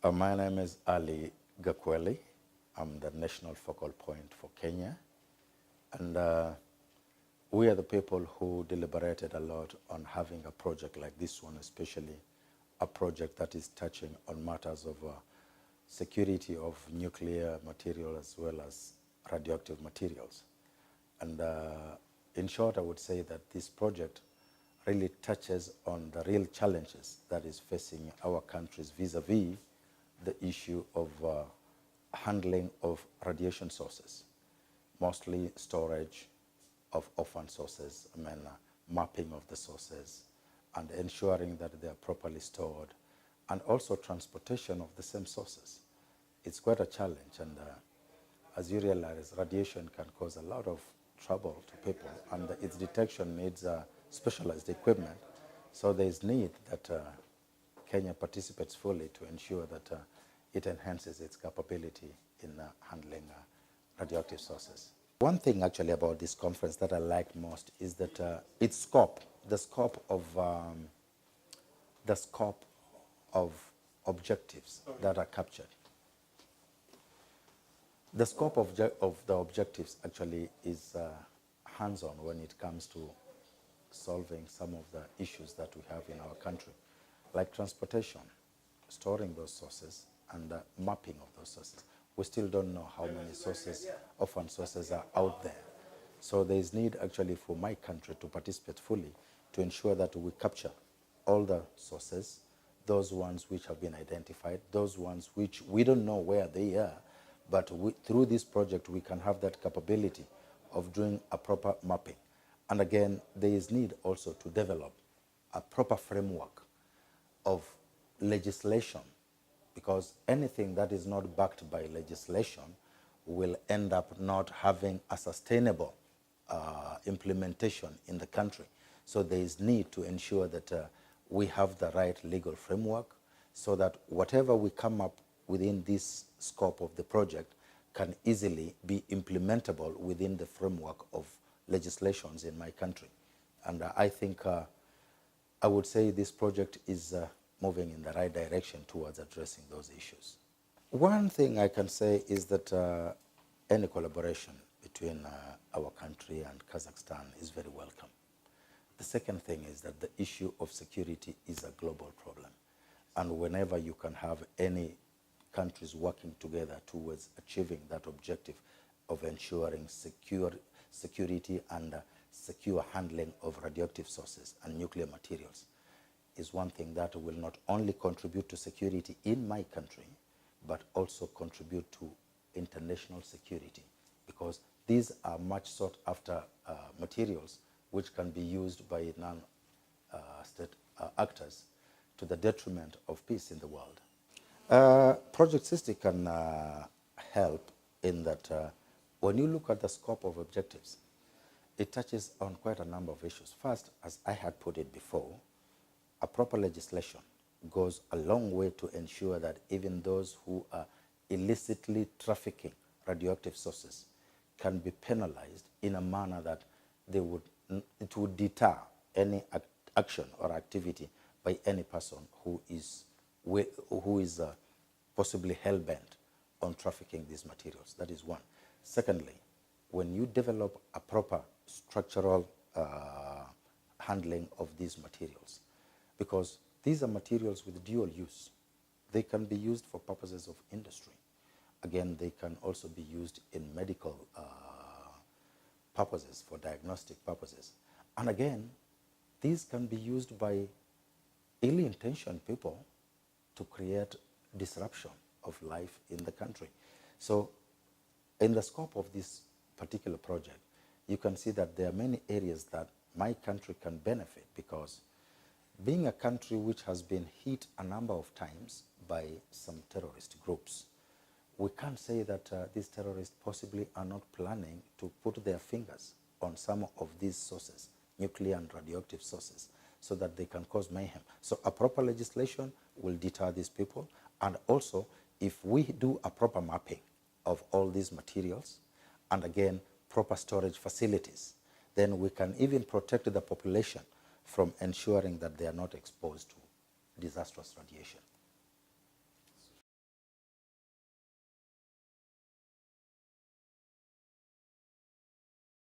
My name is Ali Gakweli. I'm the national focal point for Kenya. And we are the people who deliberated a lot on having a project like this one, especially a project that is touching on matters of security of nuclear material as well as radioactive materials. And in short, I would say that this project really touches on the real challenges that is facing our countries vis-a-vis the issue of handling of radiation sources, mostly storage of orphan sources, mapping of the sources, and ensuring that they are properly stored, and also transportation of the same sources. It's quite a challenge, and as you realize, radiation can cause a lot of trouble to people, and its detection needs specialized equipment. So there is need that Kenya participates fully to ensure that it enhances its capability in handling radioactive sources. One thing actually about this conference that I like most is that its scope, the scope of objectives that are captured. The scope of the objectives actually is hands-on when it comes to solving some of the issues that we have in our country, like transportation, storing those sources, and mapping of those sources. We still don't know how many sources, orphan sources, are out there. So there is need actually for my country to participate fully to ensure that we capture all the sources, those ones which have been identified, those ones which we don't know where they are, but through this project we can have that capability of doing a proper mapping. And again, there is need also to develop a proper framework of legislation, because anything that is not backed by legislation will end up not having a sustainable implementation in the country. So there is need to ensure that we have the right legal framework so that whatever we come up within this scope of the project can easily be implementable within the framework of legislations in my country. And I think I would say this project is moving in the right direction towards addressing those issues. One thing I can say is that any collaboration between our country and Kazakhstan is very welcome. The second thing is that the issue of security is a global problem. And whenever you can have any countries working together towards achieving that objective of ensuring security and secure handling of radioactive sources and nuclear materials, is one thing that will not only contribute to security in my country, but also contribute to international security, because these are much sought after materials which can be used by non-state actors to the detriment of peace in the world. Project 60 can help in that when you look at the scope of objectives, it touches on quite a number of issues. First, as I had put it before, a proper legislation goes a long way to ensure that even those who are illicitly trafficking radioactive sources can be penalized in a manner that it would deter any action or activity by any person who is possibly hell-bent on trafficking these materials. That is one. Secondly, when you develop a proper structural handling of these materials, because these are materials with dual use. They can be used for purposes of industry. Again, they can also be used in medical purposes, for diagnostic purposes. And again, these can be used by ill-intentioned people to create disruption of life in the country. So in the scope of this particular project, you can see that there are many areas that my country can benefit, because being a country which has been hit a number of times by some terrorist groups, we can't say that these terrorists possibly are not planning to put their fingers on some of these sources, nuclear and radioactive sources, so that they can cause mayhem. So a proper legislation will deter these people. And also, if we do a proper mapping of all these materials, and again, proper storage facilities, then we can even protect the population from ensuring that they are not exposed to disastrous radiation.